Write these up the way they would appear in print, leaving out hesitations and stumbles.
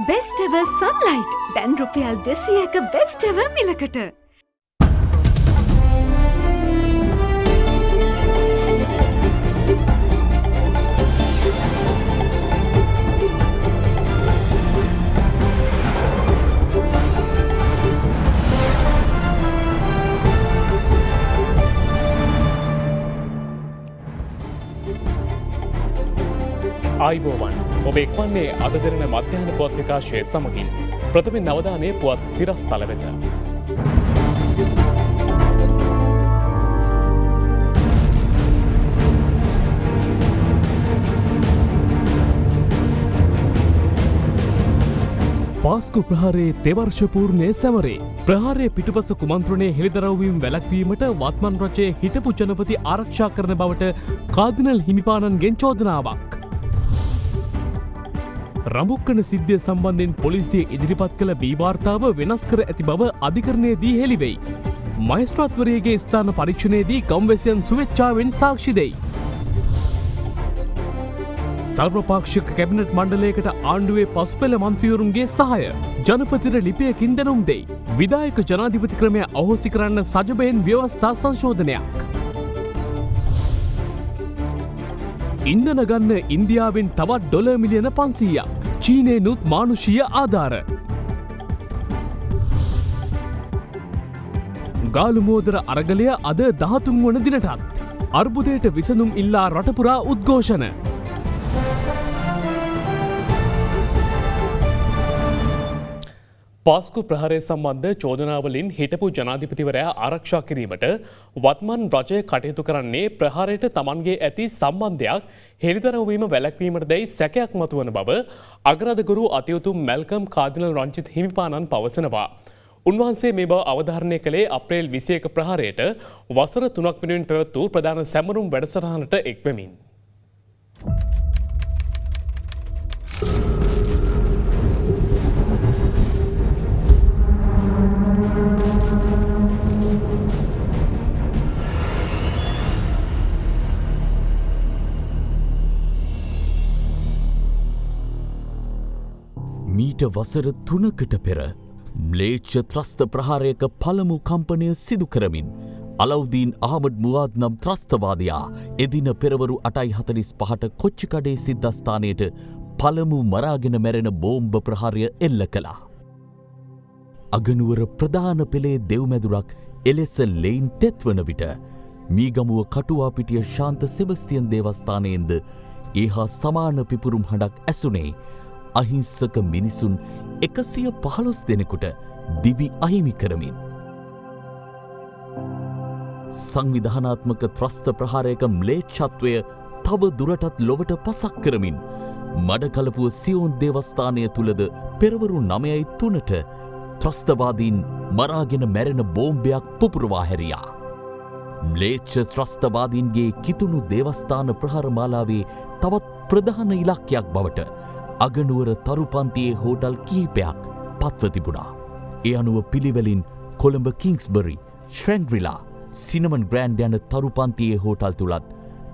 Best ever sunlight. දැන් රුපියල් 200ක best ever මිලකට. ආයිබෝවන් ඔබ එක්වන්නේ අද දෙරන මධ්‍යහන පුවත් විකාශය සමගින් ප්‍රථමයෙන් නවධානය පුවත් සිරස්තල වෙත. පාස්කු ප්‍රහාරයේ තෙවර්ෂ පූර්ණය සැමරේ. ප්‍රහාරය පිටුපස කුමන්ත්‍රණය හෙළිදරව්වීම වැළැක්වීමට වත්මන් රජයේ හිටපු ජනපති ආරක්ෂා කරන බවට කාදිනල් හිමිපාණන්ගෙන් චෝදනාවක්. රඹුක්කන සිද්ධිය සම්බන්ධයෙන් පොලිසිය ඉදිරිපත් කළ බීවාර්තාව වෙනස් කර ඇති බව අධිකරණයේදී හෙළිවෙයි. මහේස්ත්‍රාත්වරයගේ ස්ථාන පරීක්ෂණයේදී ගම්වැසියන් සුවේච්ඡාවෙන් සාක්ෂි දෙයි. සර්වපාක්ෂික කැබිනට් මණ්ඩලයකට ආණ්ඩුවේ පසුපෙළ මන්ත්‍රීවරුන්ගේ සහාය ජනපතිට ලිපියකින් දැනුම් දෙයි. විධායක ජනාධිපති ක්‍රමය අහෝසි කරන්න සජබයෙන් ව්‍යවස්ථා සංශෝධනයක්. ඉන්ධන ගන්න ඉන්දියාවෙන් තවත් ඩොලර් මිලියන 500ක්. චීනයනුත් මානුෂීය ආධාර. ගාලු මෝදර අරගලය අද 13 වන දිනටත් අර්බුදයට විසඳුම් ඉල්ලා රටපුරා උද්ඝෝෂණ. පාස්කු ප්‍රහාරය සම්බන්ධ චෝදනාවලින් හිටපු ජනාධිපතිවරයා ආරක්ෂා කිරීමට වත්මන් රජය කටයුතු කරන්නේ ප්‍රහාරයට තමන්ගේ ඇති සම්බන්ධයක් හෙළිදරව්වීම වැළැක්වීමට දැයි සැකයක් මතුවන බව අගරාධගුරු අතිඋතුම් මැල්කම් කාදිනල් රංජිත් හිමිපාණන් පවසනවා. උන්වහන්සේ මේ බව අවධාරණය කළේ අප්‍රේල් 21 ප්‍රහාරයට වසර 3ක් වෙනුවෙන් පැවැත් වූ ප්‍රධාන සැමරුම් වැඩසටහනට එක්වෙමින්. මීට වසර 3කට පෙර ම්ලේච්ඡ ත්‍රස්ත ප්‍රහාරයක පළමු කම්පනය සිදු කරමින් අලව්දීන් අහමඩ් මුවාද් නම් ත්‍රස්තවාදයා එදින පෙරවරු 8:45ට කොච්චිකඩේ සිද්ධස්ථානයට පළමු මරාගෙන මැරෙන බෝම්බ ප්‍රහාරය එල්ල කළා. අගනුවර ප්‍රධාන පෙළේ දෙව්මැදුරක් එලෙස ලෙයින් තෙත්වන විට මීගමුව කටුවාපිටිය ශාන්ත සෙබස්තියන් දේවස්ථානයෙන්ද ඒහා සමාන පිපුරුම් හඬක් ඇසුනේ. අහිංසක මිනිසුන් 115 දෙනෙකුට දිවි අහිමි කරමින්. සංවිධානාත්මක ත්‍රස්ත ප්‍රහාරයක ම්ලේච්ඡත්වය තව දුරටත් ලොවට පසක් කරමින් මඩකලපුව සියෝන් දේවස්ථානය තුළද පෙරවරු 9:03ට ත්‍රස්තවාදීන් මරාගෙන මැරෙන බෝම්බයක් පුපුරවා හැරියා. ම්ලේච්ඡ ත්‍රස්තවාදීන්ගේ කිතුණු දේවස්ථාන ප්‍රහාර මාලාවේ තවත් ප්‍රධාන ඉලක්කයක් බවට අගනුවර තරුපන්තියේ හෝටල් කිහිපයක් පත්ව තිබුණා. ඒ අනුව පිළිවෙලින් කොළඹ කිංස්බරි, ශ්‍රැන්ග්‍රිලා, සිනමන් ග්‍රෑන්ඩ් යන තරුපන්තියේ හෝටල් තුලත්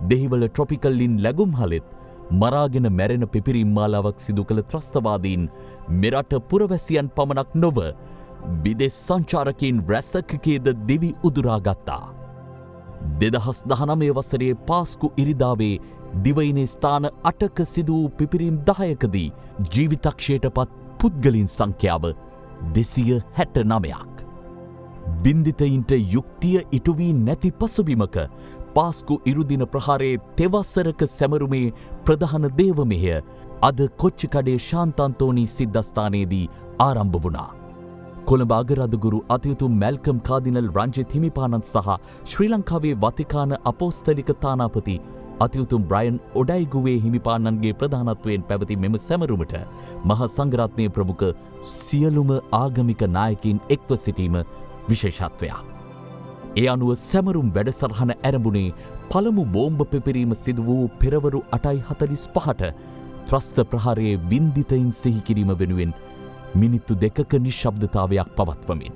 දෙහිවල ට්‍රොපිකල්ලින් ලැබුම්හලෙත් මරාගෙන මැරෙන පිපිරීම් මාලාවක් සිදු කළ ත්‍රස්තවාදීන් මෙරට පුරවැසියන් පමණක් නොව විදෙස් සංචාරකයින් රැසකකේද දිවි උදුරාගත්තා. 2019 වසරේ පාස්කු ඉරිදාවේ දිවයිනේ ස්ථාන 8ක සිදු වූ පිපිරීම් 10කදී ජීවිතක්ෂයට පත් පුද්ගලින් සංඛ්‍යාව 269ක්. බින්දිතයින්ට යුක්තිය ඉටු වී නැති පසුබිමක පාස්කු ඉරුදින ප්‍රහාරයේ තෙවසරක සැමරුමේ ප්‍රධාන දේවමෙහෙය අද කොච්චිකඩේ ශාන්තන්තෝනි සිද්ධස්ථානයේදී ආරම්භ වුණා. කොළඹ අගරාධගුරු අතිඋතුම් මැල්කම් කාදිනල් රංජිත් හිමිපාණන් සහ ශ්‍රී ලංකාවේ වතිකාන අපෝස්තලික තානාපති අතිඋතුම් බ්‍රයන් ඔඩයිගුවේ හිමිපාණන්ගේ ප්‍රධානත්වයෙන් පැවති මෙම සැමරුමට මහා සංඝරත්නය ප්‍රමුඛ සියලුම ආගමික නායකින් එක්ව සිටීම විශේෂත්වයක්. ඒ අනුව සැමරුම් වැඩසටහන ඇරඹුණේ පළමු බෝම්බ පිපිරීම සිදු වූ පෙරවරු 8:45ට ත්‍රස්ත ප්‍රහාරයේ වින්දිතයින් සිහි කිරීම වෙනුවෙන් මිනිත්තු 2ක නිශ්ශබ්දතාවයක් පවත්වමින්.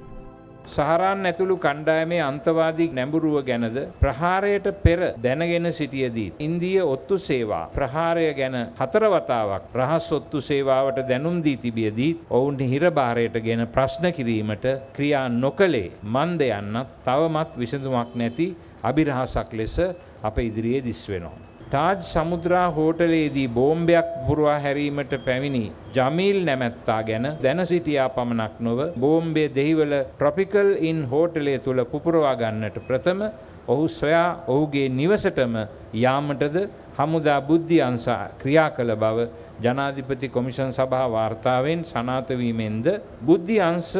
සහරාන් ඇතුළු කණ්ඩායමේ අන්තවාදී නැඹුරුව ගැනද ප්‍රහාරයට පෙර දැනගෙන සිටියදී ඉන්දීය ඔත්තු සේවා ප්‍රහාරය ගැන 4 වතාවක් රහස් ඔත්තු සේවාවට දැනුම් දී තිබියදී ඔවුන් හිරබාරයට ගෙන ප්‍රශ්න කිරීමට ක්‍රියා නොකළේ මන්ද යන්නත් තවමත් විසඳුමක් නැති අභිරහසක් ලෙස අප ඉදිරියේ දිස් වෙනවා. තාජ් සමුද්‍රා හෝටලයේදී බෝම්බයක් පුරවා හැරීමට පැමිණි ජමීල් නැමැත්තා ගැන දැන සිටියා පමණක් නොව බෝම්බය දෙහිවල ට්‍රොපිකල් ඉන් හෝටලය තුල පුපුරවා ගන්නට ප්‍රථම ඔහු සොයා ඔහුගේ නිවසටම යාමටද හමුදා බුද්ධි අංශ ක්‍රියා කළ බව ජනාධිපති කොමිෂන් සභා වාර්තාවෙන් සනාථ වීමෙන්ද බුද්ධි අංශ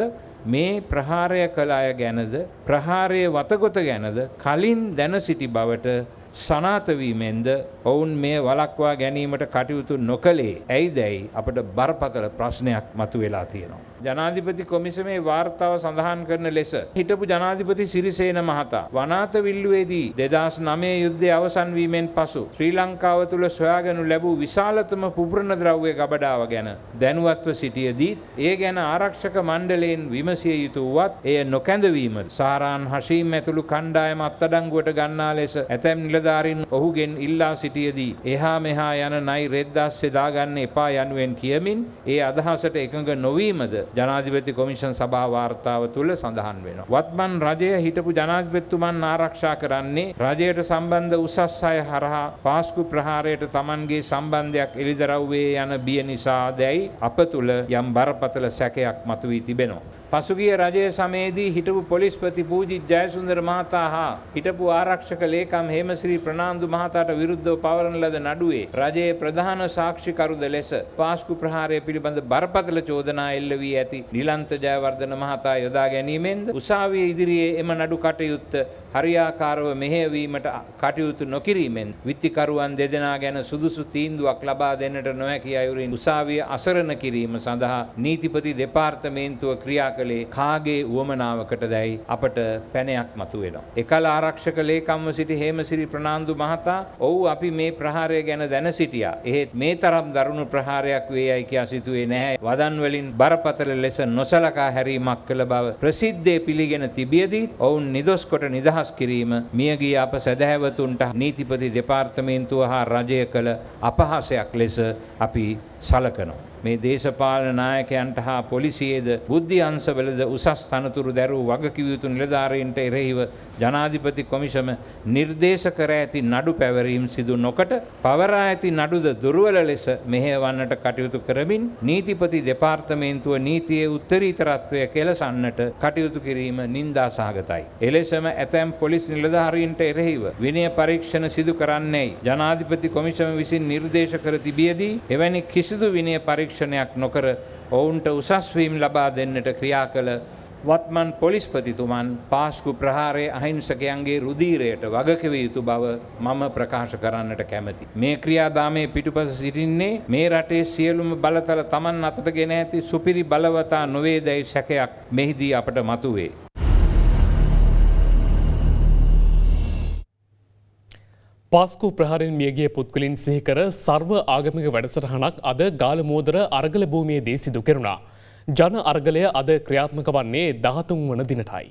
මේ ප්‍රහාරය කළ අය ගැනද ප්‍රහාරයේ වතගොත ගැනද කලින් දැන සිටි බවට සනාථ වීමෙන්ද ඔවුන් මේ වළක්වා ගැනීමට කටයුතු නොකළේ ඇයිදැයි අපට බරපතල ප්‍රශ්නයක් මතුවෙලා තියෙනවා. ජනාධිපති කොමිසමේ වාර්තාව සඳහන් කරන ලෙස හිටපු ජනාධිපති සිරිසේන මහතා වනාත විල්ලුවේදී 2009 යුද්ධය අවසන් වීමෙන් පසු ශ්‍රී ලංකාව තුළ සොයාගනු ලැබූ විශාලතම පුපුරන ද්‍රව්‍ය ගබඩාව ගැන දැනුවත්ව සිටියදී ඒ ගැන ආරක්ෂක මණ්ඩලයෙන් විමසිය යුතු වුවත් එය නොකැඳවීම සහරාන් හෂීම් ඇතුළු කණ්ඩායම අත්අඩංගුවට ගන්නා ලෙස ඇතැම් නිලධාරීන් ඔහුගෙන් ඉල්ලා සිටියදී එහා මෙහා යන නයි රෙද්දාස්සේ දාගන්න එපා යනුවෙන් කියමින් ඒ අදහසට එකඟ නොවීමද ජනාධිපති කොමිෂන් සභා වාර්තාව තුල සඳහන් වෙනවා. වත්මන් රජය හිටපු ජනාධිපතිතුමන් ආරක්ෂා කරන්නේ රජයට සම්බන්ධ උසස් අය හරහා පාස්කු ප්‍රහාරයට Tamanගේ සම්බන්ධයක් එළිදරව්වේ යන බිය නිසා දැයි අප තුල යම් බරපතල සැකයක් මතුවී තිබෙනවා. පසුගිය රජයේ සමයේදී හිටපු පොලිස්පති පූජිත් ජයසුන්දර මහතා හා හිටපු ආරක්ෂක ලේකම් හේමශ්‍රී ප්‍රනාන්දු මහතාට විරුද්ධව පවරන ලද නඩුවේ රජයේ ප්‍රධාන සාක්ෂිකරුද ලෙස පාස්කු ප්‍රහාරය පිළිබඳ බරපතල චෝදනා එල්ල වී ඇති නිලන්ත ජයවර්ධන මහතා යොදා ගැනීමෙන්ද උසාවිය ඉදිරියේ එම නඩු කටයුත්ත හරියාකාරව මෙහෙයවීමට කටයුතු නොකිරීමෙන් විත්තිකරුවන් දෙදෙනා ගැන සුදුසු තීන්දුවක් ලබා දෙන්නට නොහැකි අයුරින් උසාවිය අසරණ කිරීම සඳහා නීතිපති දෙපාර්තමේන්තුව ක්‍රියා කළේ කාගේ උවමනාවකටදයි අපට පැනයක් මතුවෙනවා. එකල ආරක්ෂක ලේකම්ව සිටි හේමසිරි ප්‍රනාන්දු මහතා ඔව් අපි මේ ප්‍රහාරය ගැන දැන සිටියා. එහෙත් මේ තරම් දරුණු ප්‍රහාරයක් වේ යයි කියා සිතුවේ නැහැ. වදන් වලින් බරපතල ලෙස නොසලකා හැරීමක් කළ බව ප්‍රසිද්ධියේ පිළිගෙන තිබියදී ඔවුන් නිදොස් කොට නිදහස් කිරීම මියගිය අප සැදැහැවතුන්ට නීතිපති දෙපාර්තමේන්තුව හා රජය කළ අපහාසයක් ලෙස අපි සලකනවා. මේ දේශපාලන නායකයන්ට හා පොලිසියේද බුද්ධි අංශවලද උසස් තනතුරු දැරූ වගකිව යුතු නිලධාරීන්ට එරෙහිව ජනාධිපති කොමිෂම නිර්දේශ කර ඇති නඩු පැවරීම් සිදු නොකොට පවරා ඇති නඩුද දුර්වල ලෙස මෙහෙයවන්නට කටයුතු කරමින් නීතිපති දෙපාර්තමේන්තුව නීතියේ උත්තරීතරත්වය කෙලසන්නට කටයුතු කිරීම නින්දා සහගතයි. එලෙසම ඇතැම් පොලිස් නිලධාරීන්ට එරෙහිව විනය පරීක්ෂණ සිදු කරන්නේයි ජනාධිපති කොමිෂම විසින් නිර්දේශ කර තිබියදී එවැනි කිසිදු විනය පරීක්ෂණයක් නොකර ඔවුන්ට උසස් වීම ලබා දෙන්නට ක්‍රියා කළ වත්මන් පොලිස්පතිතුමන් පාස්කු ප්‍රහාරයේ අහිංසකයන්ගේ රුධීරයට වගකිව යුතු බව මම ප්‍රකාශ කරන්නට කැමැති. මේ ක්‍රියාදාමයේ පිටුපස සිටින්නේ මේ රටේ සියලුම බලතල Taman අතට ගෙන ඇති සුපිරි බලවතා නොවේදයි සැකයක් මෙහිදී අපට මතුවේ. පාස්කු ප්‍රහාරයෙන් මියගිය පුද්ගලයන් සිහිකර සර්ව ආගමික වැඩසටහනක් අද ගාලමෝදර අරගල භූමියේදී සිදු කෙරුණා. ජන අරගලය අද ක්‍රියාත්මක වන්නේ 13 වන දිනටයි.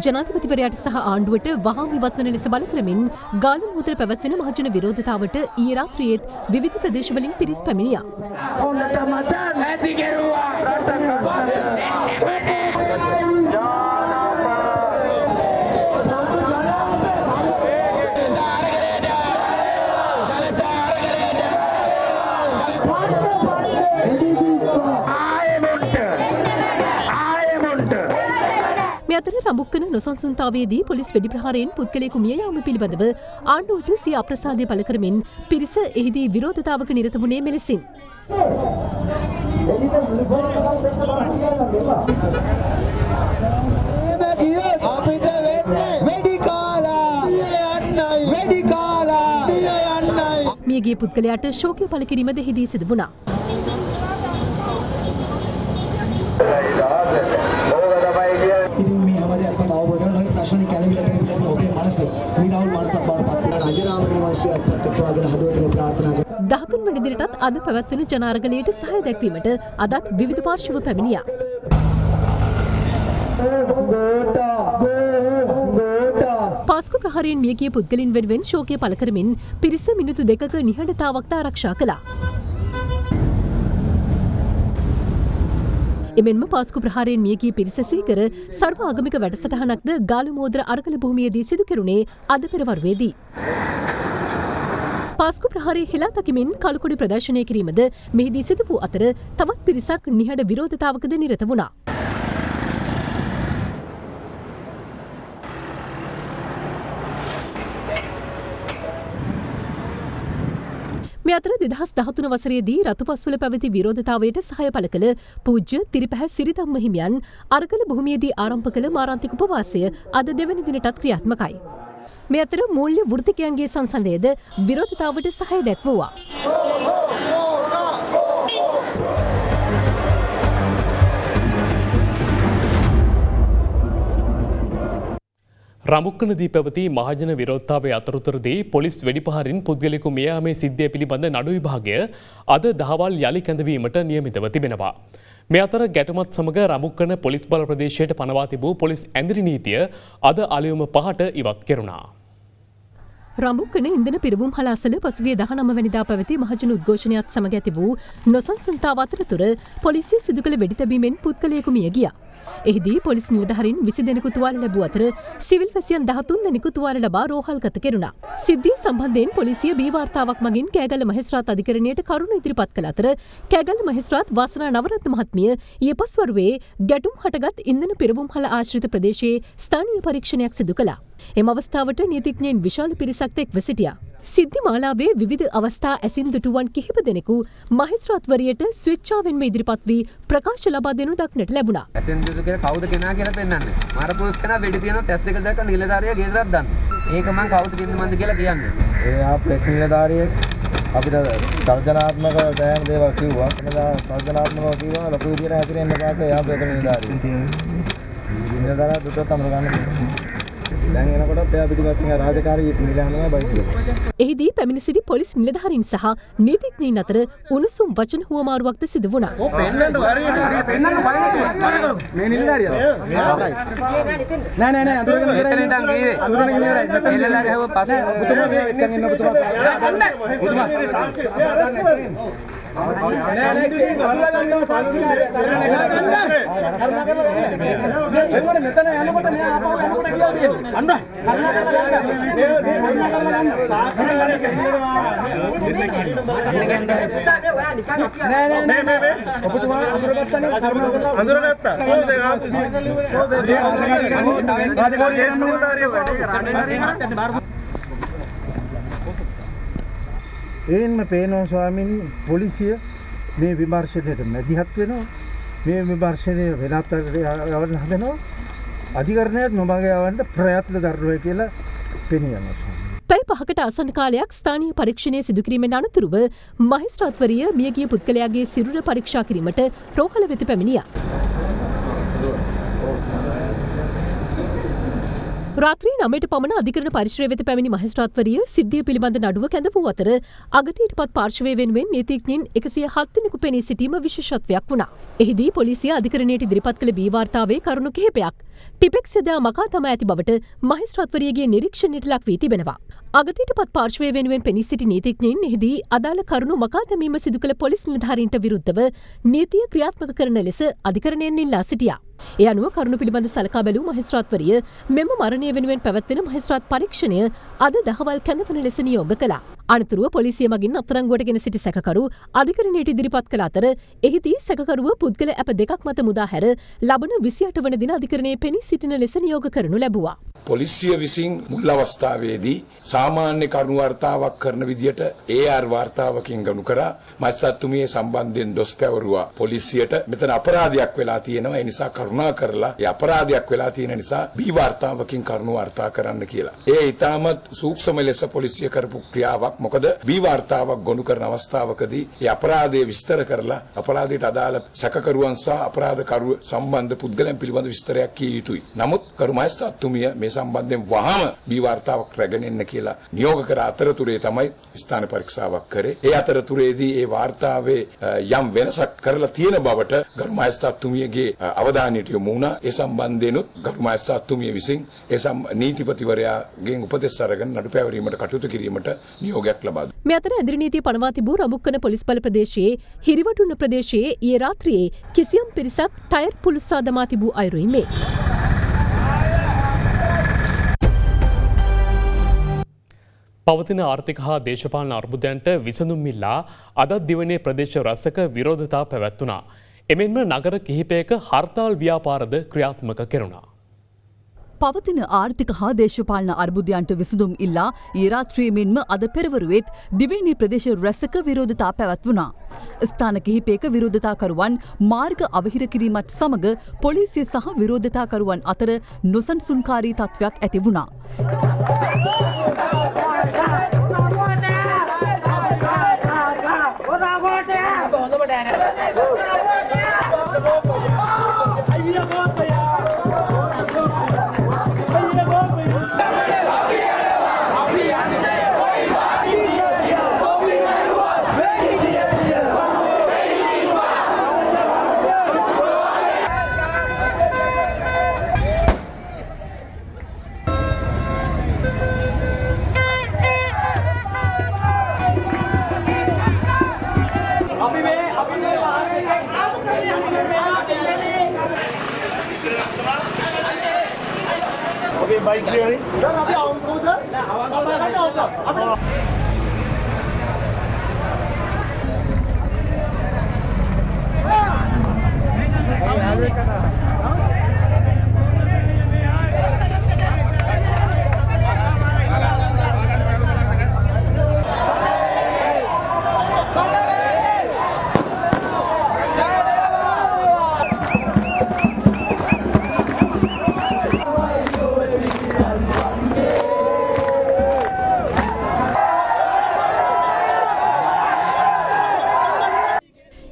ජනාධිපතිවරයාට සහ ආණ්ඩුවට වහාම ඉවත්වන ලෙස බල කරමින් ගාලමුහුදට පැවැත්වෙන මහජන විරෝධතාවට ඊයේ රාත්‍රියේත් විවිධ ප්‍රදේශවලින් පිරිස් පැමිණියා. මේ අතර රඹුක්කන නොසන්සුන්තාවයේදී පොලිස් වෙඩි ප්‍රහාරයෙන් පුද්ගලයෙකු මිය යාම පිළිබඳව ආණ්ඩුවට සිය අප්‍රසාදය පළ කරමින් පිරිස එහිදී විරෝධතාවක නිරත වුණේ මෙලෙසින්. මියගිය පුද්ගලයාට ශෝකය පළ කිරීමද එහිදී සිදු වුණා. ඉතින් මේ හැමදේම අවබෝධ කරගන්න ඕනේ ප්‍රශ්න කැළඹිලා තියෙන ඔබේ මනස පස්සේ නිරවුල් මනසක් බවට පත් වෙන රජරාමගේ වංශයත් එක්කගෙන හදවතින් ප්‍රාර්ථනා කරනවා. 13 වෙනි දිනටත් අද පැවැත්වෙන ජනාර්ගලයට සහාය දැක්වීමට අදත් විවිධ පාර්ශ්ව පැමිණියා. පාස්කු ප්‍රහාරයෙන් මියගිය පුද්ගලින් වෙනුවෙන් ශෝකය පළ කරමින් පිරිස මිනිත්තු 2ක නිහඬතාවක්ද ආරක්ෂා කළා. එමෙන්ම පාස්කු ප්‍රහාරයෙන් මියගිය පිරිස සීකර සර්ව ආගමික වැඩසටහනක්ද ගාලුමෝද්‍ර අරගල භූමියේදී සිදු කෙරුණේ අද පෙරවරුවේදී. පාස්කු ප්‍රහාරයේ හෙලා තකිමින් කළුකොඩි ප්‍රදර්ශනය කිරීමද මෙහිදී සිදු වූ අතර තවත් පිරිසක් නිහඬ විරෝධතාවකද නිරත වුණා. මේ අතර 2013 වසරේදී රතුපස්වල පැවති විරෝධතාවයට සහාය පළ කළ පූජ්‍ය තිරිපැහැ සිරිධම්ම හිමියන් අරගල භූමියේදී ආරම්භ කළ මාරාන්තික උපවාසය අද දෙවැනි දිනටත් ක්‍රියාත්මකයි. මේ අතර මූල්‍ය වෘත්තිකයන්ගේ සංසන්දයද විරෝධතාවට සහාය දැක්වුවා. රමුක්කනදී පැවති මහජන විරෝධතාවය අතරතුරදී පොලිස් වෙඩිපහරින් පුද්ගලයෙකු මිය යාමේ සිද්ධිය පිළිබඳ නඩු විභාගය අද දහවල් යලි කැඳවීමට නියමිතව තිබෙනවා. මේ අතර ගැටුමත් සමග රමුක්කන පොලිස් බල ප්‍රදේශයට පනවා තිබූ පොලිස් ඇඳිරි නීතිය අද අලුයම 5ට ඉවත් කෙරුණා. රඹුක්කන ඉන්ධන පිරවුම් හලාසල පසුගිය 19 වැනිදා පැවති මහජන උද්ඝෝෂණයත් සමග ඇති වූ නොසන්සුන්තාව අතරතුර පොලිසිය සිදු කළ වෙඩිතැබීමෙන් පුද්ගලයෙකු මිය ගියා. එහිදී පොලිස් නිලධාරීන් 20 දෙනෙකු තුවාල ලැබූ අතර සිවිල් වැසියන් 13 දෙනෙකු තුවාල ලබා රෝහල්ගත කෙරුණා. සිද්ධිය සම්බන්ධයෙන් පොලිසිය බී වාර්තාවක් මගින් කෑගල්ල මහේස්ත්‍රාත් අධිකරණයට කරුණු ඉදිරිපත් කළ අතර කෑගල්ල මහේස්ත්‍රාත් වාසනා නවරත්න මහත්මිය ඊයේ පස්වරුවේ ගැටුම් හටගත් ඉන්ධන පිරවුම් හල ආශ්‍රිත ප්‍රදේශයේ ස්ථානීය පරීක්ෂණයක් සිදු කළා. එම අවස්ථාවට නීතිඥයින් විශාල පිරිසක් එක්ව සිටියා. සිද්ධි මාලාවේ විවිධ අවස්ථා ඇසින් දුටුවන් කිහිප දෙනෙකු මහේස්ත්‍රාත්වරියට ස්විච්චාවෙන්ම ඉදිරිපත් වී ප්‍රකාශ ලබා දෙනු දක්නට ලැබුණා. ඇසින් දුටු කියලා කවුද කෙනා කියලා පෙන්වන්නේ. මරපුස් කෙනා වෙඩි තියනවා ටෙස්ට් එක දැක්ක නිලධාරියා ගෙදරක් දාන්න. ඒක මං කවුද කිව්ද මන්ද කියලා කියන්නේ. ඒ ආපෙක් නිලධාරියෙක් අපිට තර්ජනාත්මක දැන් දේවල් කිව්වා. තර්ජනාත්මකව කිව්වා ලොකු විදියට හැදිරෙන්න පාට එයා බෙක නිලධාරියෙක්. නිලධාරියා දුටුවත් අමර ගන්න. දැන් එනකොටත් එයා පිටිපස්සෙන් රාජකාරී නිලහනවා බයිසිකල්. එහිදී පැමිණ සිටි පොලිස් නිලධාරීන් සහ නීතිඥයින් අතර උණුසුම් වචන හුවමාරුවක්ද සිදු වුණා. මේ නිලධාරියා නෑ අඳුරගෙන ඉවරයි නේද? අඳුරගෙන ඉවරයි. එල්ලලා ගහුව පස්සේ ඔබතුමා මේ එක්කන් ඉන්න ඔබතුමා එයින්ම පේනවා ස්වාමීනි පොලිසිය මේ විමර්ශනයට මැදිහත් වෙනවා. මේ විමර්ශනය වෙනත් යවන්න හදනවා. අධිකරණයත් නොමග යවන්න ප්‍රයත්න දරුවා කියලා පෙනී යනවා. පැය 5කට ආසන්න කාලයක් ස්ථානීය පරීක්ෂණය සිදු කිරීමෙන් අනතුරුව මහේස්ත්‍රාත්වරිය මියගිය පුද්ගලයාගේ සිරුර පරීක්ෂා කිරීමට රෝහල වෙත පැමිණියා. රාත්‍රී 9ට පමණ අධිකරණ පරිශ්‍රය වෙත පැමිණි මහේස්ත්‍රාත්වරිය සිද්ධිය පිළිබඳ නඩුව කැඳවූ අතර අගතියටපත් පාර්ශවය වෙනුවෙන් නීතිඥයින් 107 දෙනෙකු පෙනී සිටීම විශේෂත්වයක් වුණා. එහිදී පොලිසිය අධිකරණයට ඉදිරිපත් කළ බී වාර්තාවේ කරුණු කිහිපයක් ටිපෙක්ස් යොදා මකා තම ඇති බවට මහේස්ත්‍රාත්වරියගේ නිරීක්ෂණයට ලක් වී තිබෙනවා. අගතියටපත් පාර්ශවය වෙනුවෙන් පෙනී සිටි නීතිඥයින් එහිදී අදාළ කරුණු මකා දැමීම සිදු කළ පොලිස් නිලධාරීන්ට විරුද්ධව නීතිය ක්‍රියාත්මක කරන ලෙස අධිකරණයෙන් ඉල්ලා සිටියා. ඒ අනුව කරුණු පිළිබඳ සලකා බැලූ මහේස්ත්‍රාත්වරිය මෙම මරණය වෙනුවෙන් පැවැත්වෙන මහේස්ත්‍රාත් පරීක්ෂණය අද දහවල් කැඳවන ලෙස නියෝග කළා. අනතුරුව පොලිසිය මගින් අත්අඩංගුවට ගෙන සිටි සැකකරු අධිකරණයට ඉදිරිපත් කළ අතර එහිදී සැකකරුව පුද්ගල ඇප දෙකක් මත මුදා හැර ලබන 28 වන දින අධිකරණයේ පෙනී සිටින ලෙස නියෝග කරනු ලැබුවා. පොලිසිය විසින් මුල් අවස්ථාවේදී සාමාන්‍ය කරුණු වාර්තාවක් කරන විදියට AR වාර්තාවකින් ගනු කරා මහේස්ත්‍රාත්තුමිය සම්බන්ධයෙන් දොස් පැවරුවා පොලිසියට මෙතන අපරාධයක් වෙලා තියෙනවා ඒ නිසා කරුණා කරලා ඒ අපරාධයක් වෙලා තියෙන නිසා B වාර්තාවකින් කරුණු වාර්තා කරන්න කියලා. ඒ ඊටමත් සූක්ෂම ලෙස පොලිසිය කරපු ක්‍රියාවක්. මොකද බී වාර්තාවක් ගොනු කරන අවස්ථාවකදී ඒ අපරාධය විස්තර කරලා අපරාධයට අදාළ සැකකරුවන් සහ අපරාධකරු සම්බන්ධ පුද්ගලයන් පිළිබඳ විස්තරයක් කිය යුතුයි. නමුත් කරු මහේස්ත්‍රාත්තුමිය මේ සම්බන්ධයෙන් වහාම බී වාර්තාවක් රැගෙන එන්න කියලා නියෝග කර අතරතුරේ තමයි ස්ථාන පරීක්ෂාවක් කරේ. ඒ අතරතුරේදී ඒ වාර්තාවේ යම් වෙනසක් කරලා තියෙන බවට ගරු මහේස්ත්‍රාත්තුමියගේ අවධානයට යොමු වුණා. ඒ සම්බන්ධයෙන්ුත් ගරු මහේස්ත්‍රාත්තුමිය විසින් ඒ නීතිපතිවරයාගෙන් උපදෙස් අරගෙන නඩු පැවරීමට කටයුතු කිරීමට නියෝගයක් ලබා දුන්නා. මේ අතර ඇදිරි නීතිය පනවා තිබූ රඹුක්කන පොලිස් බල ප්‍රදේශයේ හිරිවටුන්න ප්‍රදේශයේ ඊයේ රාත්‍රියේ කිසියම් පිරිසක් ටයර් පුලුස්සා දමා තිබූ අයුරුයි මේ. පවතින ආර්ථික හා දේශපාලන අර්බුදයන්ට විසඳුම් ඉල්ලා අදත් දිවයිනේ ප්‍රදේශ රැසක විරෝධතා පැවැත්වුණා. එමෙන්ම නගර කිහිපයක හර්තාල් ව්‍යාපාරද ක්‍රියාත්මක කෙරුණා. පවතින ආර්ථික හා දේශපාලන අර්බුදයන්ට විසඳුම් ඉල්ලා ඊ රාත්‍රියේ මෙන්ම අද පෙරවරුවේත් දිවයිනේ ප්‍රදේශ රැසක විරෝධතා පැවැත්වුණා. ස්ථාන කිහිපයක විරෝධතාකරුවන් මාර්ග අවහිර කිරීමත් සමග පොලිසිය සහ විරෝධතාකරුවන් අතර නොසන්සුන්කාරී තත්ත්වයක් ඇති වුණා. बाइक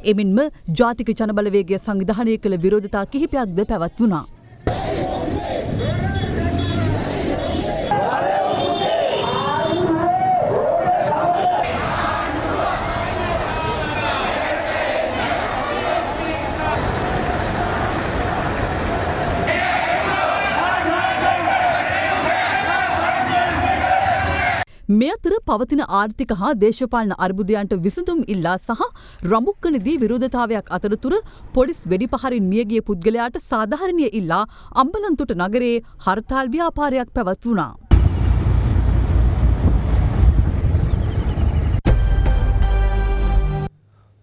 එමෙන්ම ජාතික ජනබලවේගය සංවිධානය කළ විරෝධතා කිහිපයක්ද පැවැත්වුණා. මේ අතර පවතින ආර්ථික හා දේශපාලන අර්බුදයන්ට විසඳුම් ඉල්ලා සහ රඹුක්කනදී විරෝධතාවයක් අතරතුර පොලිස් වෙඩිපහරින් මියගිය පුද්ගලයාට සාධාරණය ඉල්ලා අම්බලන්තොට නගරයේ හර්තාල් ව්‍යාපාරයක් පැවැත්වුණා.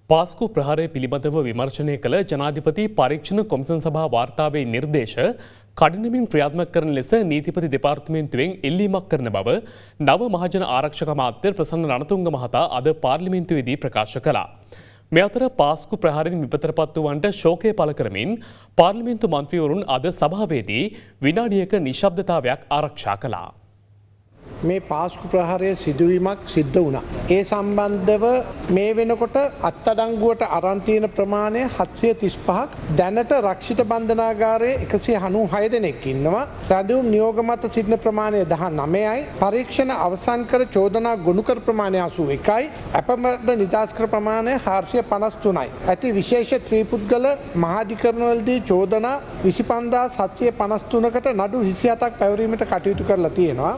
පාස්කු ප්‍රහාරය පිළිබඳව විමර්ශනය කළ ජනාධිපති පරීක්ෂණ කොමිසම් සභා වාර්තාවේ නිර්දේශ කඩිනමින් ක්‍රියාත්මක කරන ලෙස නීතිපති දෙපාර්තමේන්තුවෙන් ඉල්ලීමක් කරන බව නව මහජන ආරක්ෂක අමාත්‍ය ප්‍රසන්න රණතුංග මහතා අද පාර්ලිමේන්තුවේදී ප්‍රකාශ කළා. මේ අතර පාස්කු ප්‍රහාරයෙන් විපතටපත් වූවන්ට ශෝකය පළ කරමින් පාර්ලිමේන්තු මන්ත්‍රීවරුන් අද සභාවේදී විනාඩියක නිශ්ශබ්දතාවයක් ආරක්ෂා කළා. මේ පාස්කු ප්‍රහාරය සිදුවීමක් සිද්ධ වුණා. ඒ සම්බන්ධව මේ වෙනකොට අත්අඩංගුවට අරන් තියෙන ප්‍රමාණය 735ක්. දැනට රක්ෂිත බන්ධනාගාරයේ 196 දෙනෙක් ඉන්නවා. රැඳවුම් නියෝග මත සිටින ප්‍රමාණය 19යි. පරීක්ෂණ අවසන් කර චෝදනා ගොනු කර ප්‍රමාණය 81යි. අපමණ නිදහස් කර ප්‍රමාණය 453යි. ඇති විශේෂ ත්‍රිපුද්ගල මහාධිකරණවලදී චෝදනා 25753කට නඩු 27ක් පැවරීමට කටයුතු කරලා තියෙනවා.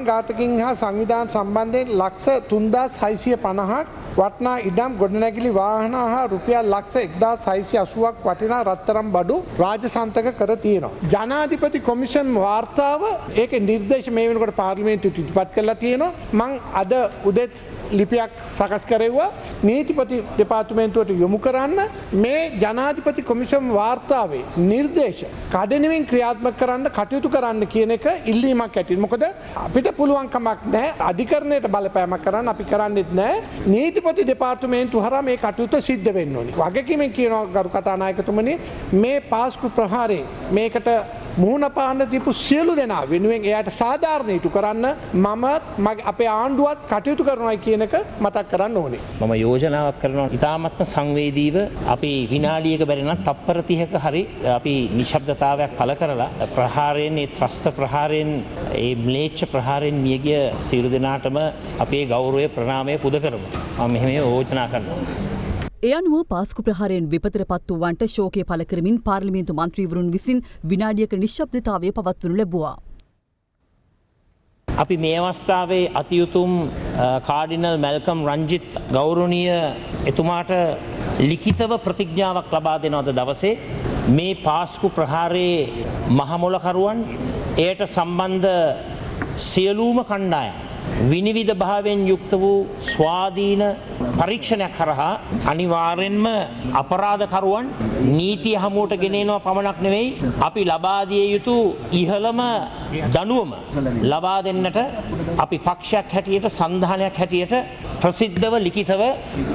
ඝාතකින් හා සංවිධාන සම්බන්ධයෙන් ලක්ෂ 3650ක් වටනා ඉඩම් ගොඩනැගිලි වාහන හා රුපියල් ලක්ෂ 1680ක් වටිනා රත්තරන් බඩු රාජසන්තක කර තියෙනවා. ජනාධිපති කොමිෂන් වාර්තාව ඒකේ නිර්දේශ මේ වෙනකොට පාර්ලිමේන්තුවට ඉදිරිපත් කරලා තියෙනවා. මම අද උදේත් ලිපියක් සකස් කරෙව්වා නීතිපති දෙපාර්තමේන්තුවට යොමු කරන්න මේ ජනාධිපති කොමිෂන් වාර්තාවේ නිර්දේශ කඩිනමින් ක්‍රියාත්මක කරන්න කටයුතු කරන්න කියන එක ඉල්ලීමක් ඇටින්. මොකද අපිට පුළුවන් කමක් නැහැ අධිකරණයට බලපෑමක් කරන්න අපි කරන්නේත් නැහැ. නීතිපති දෙපාර්තමේන්තුව හරහා මේ කටයුතු සිද්ධ වෙන්න ඕනි. වගකීමෙන් කියනවා ගරු කතානායකතුමනි මේ පාස්කු ප්‍රහාරේ මේකට මුහුණ පාන්න තිබු සියලු දෙනා වෙනුවෙන් එයාට සාධාරණ ඉටු කරන්න මම අපේ ආණ්ඩුවත් කටයුතු කරනවා කියන එක මතක් කරන්න ඕනේ. මම යෝජනාවක් කරනවා ඉතාමත්ම සංවේදීව අපි විනාඩියක බැරි නම් තප්පර 30ක හරි අපි නිශ්ශබ්දතාවයක් පළ කරලා ප්‍රහාරයෙන් ඒ ත්‍රස්ත ප්‍රහාරයෙන් ඒ ම්ලේච්ඡ ප්‍රහාරයෙන් මියගිය සියලු දෙනාටම අපේ ගෞරවය ප්‍රණාමය පුද කරමු. මම මෙහෙම යෝජනා කරනවා. ඒ අනුව පාස්කු ප්‍රහාරයෙන් විපතට පත් වූවන්ට ශෝකය පළ කරමින් පාර්ලිමේන්තු මන්ත්‍රීවරුන් විසින් විනාඩියක නිශ්ශබ්දතාවය පවත්වනු ලැබුවා. අපි මේ අවස්ථාවේ අතියුතුම් කාඩිනල් මැල්කම් රංජිත් ගෞරවනීය එතුමාට ලිඛිතව ප්‍රතිඥාවක් ලබා දෙනවද දවසේ මේ පාස්කු ප්‍රහාරයේ මහමොලකරුවන් එයට සම්බන්ධ සියලුම කණ්ඩායම් විනිවිද භාවයෙන් යුක්ත වූ ස්වාධීන පරීක්ෂණයක් කරහා අනිවාර්යෙන්ම අපරාධකරුවන් නීතිය හමුවට ගෙනෙනවා පමණක් නෙවෙයි අපි ලබා දිය යුතු ඉහළම දඬුවම ලබා දෙන්නට අපි පක්ෂයක් හැටියට සංධානයක් හැටියට ප්‍රසිද්ධව ලිඛිතව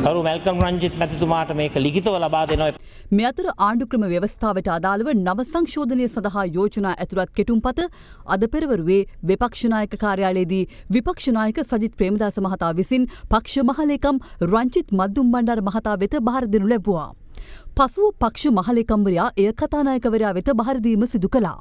කරු මැල්කම් රංජිත් මැතිතුමාට මේක ලිඛිතව ලබා දෙනවා. මේ අතර ආණ්ඩුක්‍රම ව්‍යවස්ථාවට අදාළව නව සංශෝධනය සඳහා යෝජනා ඇතුළත් කෙටුම්පත අද පෙරවරුවේ විපක්ෂ නායක කාර්යාලයේදී විපක්ෂ නායක සජිත් ප්‍රේමදාස මහතා විසින් පක්ෂ මහලේකම් රංජිත් මද්දුම් බණ්ඩාර මහතා වෙත බාර දෙනු ලැබුවා. පසුව පක්ෂ මහලේකම්වරයා එය කතානායකවරයා වෙත බාර දීම සිදු කළා.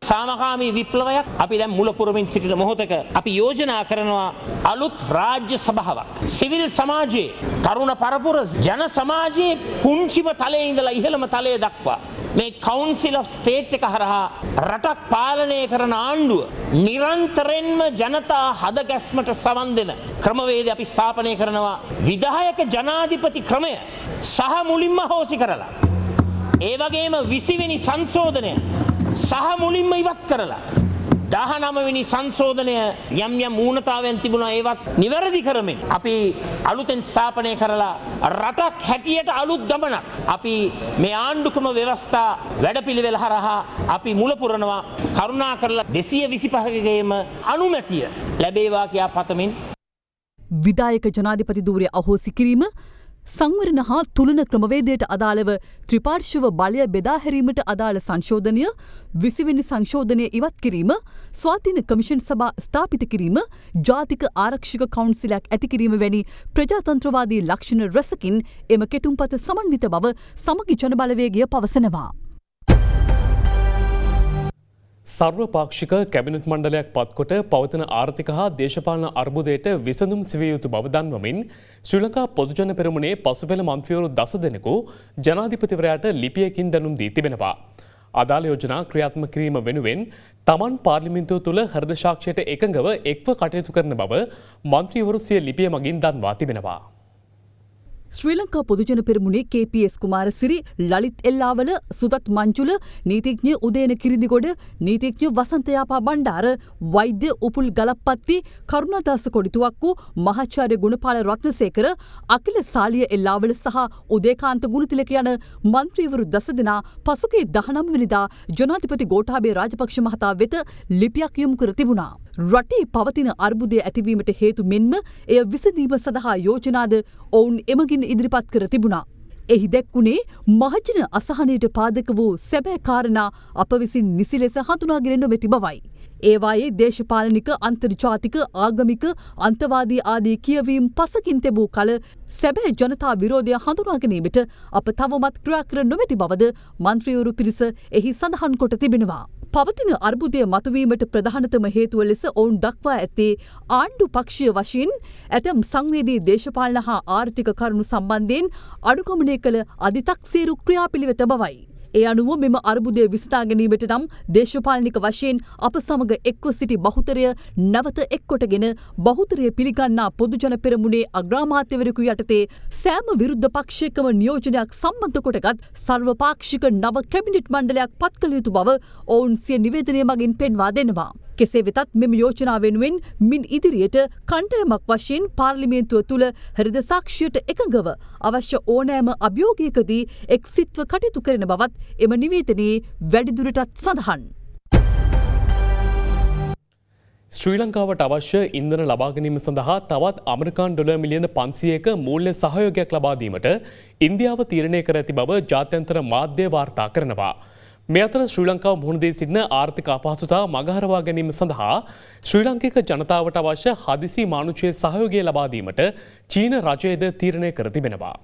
සාමකාමී විප්ලවයක් අපි දැන් මුලපුරමින් සිටින මොහොතක අපි යෝජනා කරනවා අලුත් රාජ්‍ය සභාවක්. සිවිල් සමාජයේ තරුණ පරපුර ජන සමාජයේ පුංචිම තලයේ ඉඳලා ඉහළම තලයේ දක්වා මේ කවුන්සිල් ඔෆ් ස්ටේට් එක හරහා රටක් පාලනය කරන ආණ්ඩුව නිරන්තරයෙන්ම ජනතා හදගැස්මට සවන් දෙන ක්‍රමවේදය අපි ස්ථාපනය කරනවා. විධායක ජනාධිපති ක්‍රමය සහ මුලින්ම හෝසි කරලා ඒ වගේම 20 වෙනි සංශෝධනය සහ මුලින්ම ඉවත් කරලා 19 වෙනි සංශෝධනය යම් යම් ඌනතාවයන් තිබුණා ඒවත් නිවැරදි කරමින් අපි අලුතෙන් ස්ථාපනය කරලා රටක් හැටියට අලුත් ගමනක් අපි මේ ආණ්ඩුක්‍රම ව්‍යවස්ථා වැඩපිළිවෙල හරහා අපි මුල පුරනවා. කරුණා කරලා 225කගේම අනුමැතිය ලැබේවා කියා පතමින් විධායක ජනාධිපති ධූරය අහෝසි කිරීම සංවරණ හා තුලන ක්‍රමවේදයට අදාළව ත්‍රිපාර්ශ්ව බලය බෙදා හැරීමට අදාළ සංශෝධනය 20 වෙනි සංශෝධනය ඉවත් කිරීම ස්වාධීන කමිෂන් සභා ස්ථාපිත කිරීම ජාතික ආරක්ෂක කවුන්සිලයක් ඇති කිරීම වැනි ප්‍රජාතන්ත්‍රවාදී ලක්ෂණ රැසකින් එම කෙටුම්පත සමන්විත බව සමගි ජනබලවේගය පවසනවා. සර්වපාක්ෂික කැබිනට් මණ්ඩලයක් පත්කොට පවතින ආර්ථික හා දේශපාලන අර්බුදයට විසඳුම් සෙවිය යුතු බව දන්වමින් ශ්‍රී ලංකා පොදුජන පෙරමුණේ පසුපෙළ මන්ත්‍රීවරු 10 දෙනෙකු ජනාධිපතිවරයාට ලිපියකින් දැනුම් දී තිබෙනවා. අදාළ යෝජනා ක්‍රියාත්මක කිරීම වෙනුවෙන් තමන් පාර්ලිමේන්තුව තුළ හෘද සාක්ෂියට එකඟව එක්ව කටයුතු කරන බව මන්ත්‍රීවරු සිය ලිපිය මගින් දන්වා තිබෙනවා. ශ්‍රී ලංකා පොදුජන පෙරමුණේ KPS කුමාරසිරි ලලිත් එල්ලාවල සුදත් මංජුල නීතිඥ උදේන කිරිඳිගොඩ නීතිඥ වසන්තයාපා බණ්ඩාර වෛද්‍ය උපුල් ගලප්පත්ති කරුණාදාස කොඩිතුවක්කු මහාචාර්ය ගුණපාල රත්නසේකර අකිල සාලිය එල්ලාවල සහ උදේකාන්ත ගුණතිලක යන මන්ත්‍රීවරු 10 දෙනා පසුගිය 19 වෙනිදා ජනාධිපති ගෝඨාභය රාජපක්ෂ මහතා වෙත ලිපියක් යොමු කර තිබුණා. රටේ පවතින අර්බුදය ඇතිවීමට හේතු මෙන්ම එය විසඳීම සඳහා යෝජනාද ඔවුන් එමගින් ඉදිරිපත් කර තිබුණා. එහි දැක්වුණේ මහජන අසහනයට පාදක වූ සැබෑ කාරණා අප විසින් නිසි ලෙස හඳුනාගෙන නොමැති බවයි. ඒවායේ දේශපාලනික අන්තර්ජාතික ආගමික අන්තවාදී ආදී කියවීම් පසකින් තිබූ කල සැබෑ ජනතා විරෝධය හඳුනා ගැනීමට අප තවමත් ක්‍රියා කර නොමැති බවද මන්ත්‍රීවරු පිරිස එහි සඳහන් කොට තිබෙනවා. පවතින අර්බුදය මතුවීමට ප්‍රධානතම හේතුව ලෙස ඔවුන් දක්වා ඇත්තේ ආණ්ඩු පක්ෂීය වශයෙන් ඇතැම් සංවේදී දේශපාලන හා ආර්ථික කරුණු සම්බන්ධයෙන් අනුගමනය කළ අධිතක්සේරු ක්‍රියාපිළිවෙත බවයි. ඒ අනුව මෙම අර්බුදය විසඳා ගැනීමට නම් දේශපාලනික වශයෙන් අප සමග එක්ව සිටි බහුතරය නැවත එක්කොටගෙන බහුතරය පිළිගන්නා පොදුජන පෙරමුණේ අග්‍රාමාත්‍යවරයෙකු යටතේ සෑම විරුද්ධ පක්ෂයකම නියෝජනයක් සම්බන්ධ කොටගත් සර්වපාක්ෂික නව කැබිනට් මණ්ඩලයක් පත් කළ යුතු බව ඔවුන් සිය නිවේදනය මගින් පෙන්වා දෙනවා. කෙසේ වෙතත් මෙම යෝජනා වෙනුවෙන් මින් ඉදිරියට කණ්ඩායමක් වශයෙන් පාර්ලිමේන්තුව තුළ හෘද සාක්ෂියට එකඟව අවශ්‍ය ඕනෑම අභියෝගයකදී එක්සිත්ව කටයුතු කරන බවත් එම නිවේදනයේ වැඩිදුරටත් සඳහන්. ශ්‍රී ලංකාවට අවශ්‍ය ඉන්ධන ලබා ගැනීම සඳහා තවත් ඇමරිකානු ඩොලර් මිලියන 500ක මූල්‍ය සහයෝගයක් ලබා දීමට ඉන්දියාව තීරණය කර ඇති බව ජාත්‍යන්තර මාධ්‍ය වාර්තා කරනවා. මේ අතර ශ්‍රී ලංකාව මුහුණ දී සිටින ආර්ථික අපහසුතා මගහරවා ගැනීම සඳහා ශ්‍රී ලාංකික ජනතාවට අවශ්‍ය හදිසි මානුෂීය සහයෝගය ලබා දීමට චීන රජයද තීරණය කර තිබෙනවා.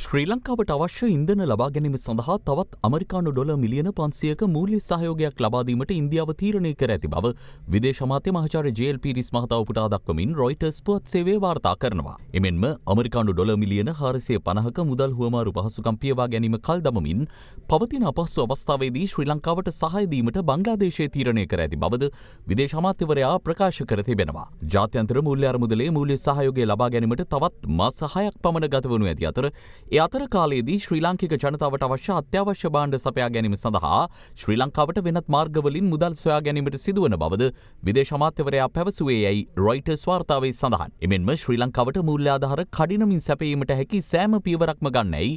ශ්‍රී ලංකාවට අවශ්‍ය ඉන්ධන ලබා ගැනීම සඳහා තවත් අමරිකානු ඩොලර් මිලියන 500ක මූල්‍ය සහයෝගයක් ලබා දීමට ඉන්දියාව තීරණය කර ඇති බව විදේශ අමාත්‍ය මහාචාර්ය ජේ.එල්. පීරිස් මහතා උපුටා දක්වමින් රොයිටර්ස් පුවත් සේවය වාර්තා කරනවා. එමෙන්ම අමරිකානු ඩොලර් මිලියන 450ක මුදල් හුවමාරු පහසුකම් පියවා ගැනීම කල් දමමින් පවතින අපහසු අවස්ථාවේදී ශ්‍රී ලංකාවට සහාය දීමට බංග්ලාදේශය තීරණය කර ඇති බවද විදේශ අමාත්‍යවරයා ප්‍රකාශ කර තිබෙනවා. ජාත්‍යන්තර මූල්‍ය අරමුදලේ මූල්‍ය සහයෝගය ලබා ගැනීමට තවත් මාස 6ක් පමණ ගත වනු ඇති අතර අතර කාලයේදී ශ්‍රී ලාංකික ජනතාවට අවශ්‍ය අත්‍යවශ්‍ය භාණ්ඩ සපයා ගැනීම සඳහා ශ්‍රී ලංකාවට වෙනත් මාර්ගවලින් මුදල් සොයා ගැනීමට සිදුවන බවද විදේශ අමාත්‍යවරයා පැවසුවේ යයි රොයිටර්ස් වාර්තාවේ සඳහන්. එමෙන්ම ශ්‍රී ලංකාවට මූල්‍ය ආධාර කඩිනමින් සැපයීමට හැකි සෑම පියවරක්ම ගන්නයි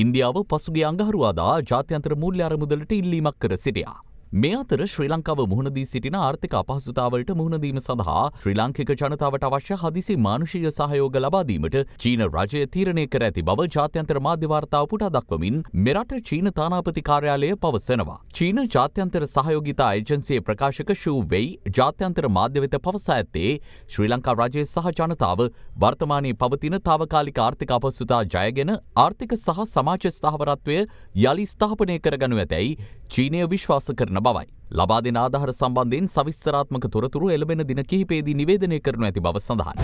ඉන්දියාව පසුගිය අඟහරුවාදා ජාත්‍යන්තර මූල්‍ය අරමුදලට ඉල්ලීමක් කර සිටියා. මේ අතර ශ්‍රී ලංකාව මුහුණ දී සිටින ආර්ථික අපහසුතාවලට මුහුණ දීම සඳහා ශ්‍රී ලාංකික ජනතාවට අවශ්‍ය හදිසි මානුෂීය සහයෝග ලබා දීමට චීන රජය තීරණය කර ඇති බව ජාත්‍යන්තර මාධ්‍ය වාර්තා උපුටා දක්වමින් මෙරට චීන තානාපති කාර්යාලය පවසනවා. චීන ජාත්‍යන්තර සහයෝගිතා ඒජන්සියේ ප්‍රකාශක ෂූ වෙයි ජාත්‍යන්තර මාධ්‍ය වෙත පවසා ඇත්තේ ශ්‍රී ලංකා රජය සහ ජනතාව වර්තමානයේ පවතින තාවකාලික ආර්ථික අපහසුතා ජයගෙන ආර්ථික සහ සමාජ ස්ථාවරත්වය යලි ස්ථාපනය කරගනු ඇතැයි චීනය විශ්වාස කරන බවයි. ලබා දෙන ආධාර සම්බන්ධයෙන් සවිස්තරාත්මක තොරතුරු එළඹෙන දින කිහිපයේදී නිවේදනය කරනු ඇති බව සඳහන්.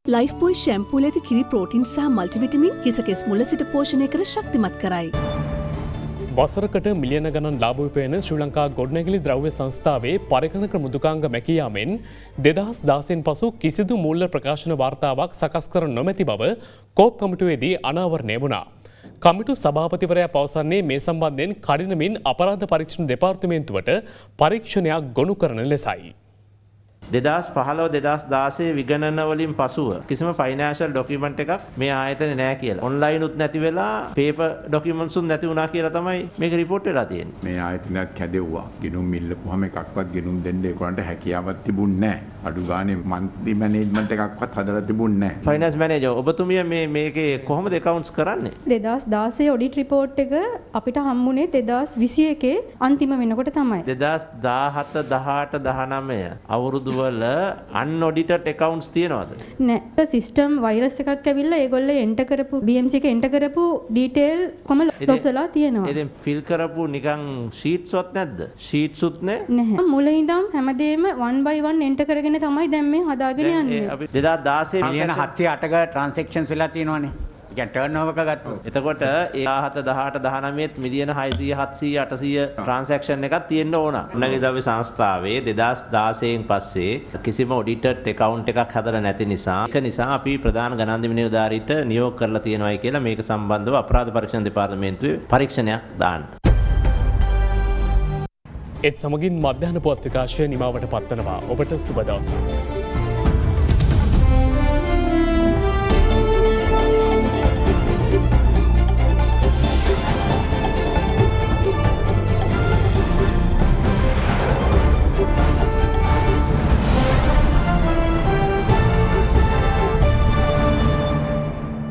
ලයිෆ් බොයි ෂැම්පූල ඇති කිරි ප්‍රෝටින් සහ මල්ටිවිටමින් හිසකෙස් මුල සිට පෝෂණය කර ශක්තිමත් කරයි. වසරකට මිලියන ගණන් ලාභ උපයන ශ්‍රී ලංකා ගොඩනැගිලි ද්‍රව්‍ය සංස්ථාවේ පරිගණක මෘදුකාංග මැකී යාමෙන් 2016න් පසු කිසිදු මූල්‍ය ප්‍රකාශන වාර්තාවක් සකස් කර නොමැති බව කෝප් කමිටුවේදී අනාවරණය වුණා. කමිටු සභාපතිවරයා පවසන්නේ මේ සම්බන්ධයෙන් කඩිනමින් අපරාධ පරීක්ෂණ දෙපාර්තමේන්තුවට පරීක්ෂණයක් ගොනු කරන ලෙසයි. 2015-2016 විගණන වලින් පසුව කිසිම ෆයිනෑන්ෂල් ඩොකියුමන්ට් එකක් මේ ආයතනේ නැහැ කියලා. ඔන්ලයින් උත් නැති වෙලා පේපර් ඩොකියුමන්ට්ස් උත් නැති වුණා කියලා තමයි මේක රිපෝට් වෙලා තියෙන්නේ. මේ ආයතනයක් හැදෙව්වා. ගිණුම් මිල්ලපුවාම එකක්වත් ගිණුම් දෙන්න ඒකට හැකියාවක් තිබුණේ නැහැ. අඩු ගානේ මන්ත්ලි මැනේජ්මන්ට් එකක්වත් හදලා තිබුණේ නැහැ. ෆයිනෑන්ස් මැනේජර් ඔබතුමිය මේකේ කොහොමද accounts කරන්නේ? 2016 ඔඩිට් රිපෝට් එක අපිට හම්බුනේ 2021 අන්තිම වෙනකොට තමයි. 2017 18 19 අවුරුදු වල unaudited accounts තියනවද? නෑ. සිස්ටම් වෛරස් එකක් ඇවිල්ලා ඒගොල්ලෝ එන්ටර් කරපු BMC එක එන්ටර් කරපු ඩීටේල් කොම ලොස් වෙලා තියෙනවා. ඉතින් ෆිල් කරපු නිකන් ෂීට්ස් වත් නැද්ද? ෂීට්ස් උත් නැහැ. මුලින් ඉඳන් හැමදේම 1 by 1 එන්ටර් කරගෙන තමයි දැන් මේ හදාගෙන යන්නේ. අපි 2016 මිලියන 708ක ට්‍රාන්සැක්ෂන්ස් වෙලා තියෙනවානේ. කියන්නේ ටර්න් ඕවර් එක ගත්තොත්. එතකොට 17 18 19 මිලියන 600 700 800 ට්‍රාන්සැක්ෂන් එකක් තියෙන්න ඕන. උණගේ ද්‍රව්‍ය සංස්ථාවේ 2016න් පස්සේ කිසිම ඔඩිටඩ් account එකක් හදලා නැති නිසා ඒක නිසා අපි ප්‍රධාන ගණන්දිම නිලධාරීට නියෝග කරලා තියෙනවායි කියලා මේක සම්බන්ධව අපරාධ පරීක්ෂණ දෙපාර්තමේන්තුවේ පරීක්ෂණයක් දාන්න. ඒත් සමගින් මධ්‍යහන පුවත් විකාශය නිමාවට පත්වනවා. ඔබට සුබ දවසක්.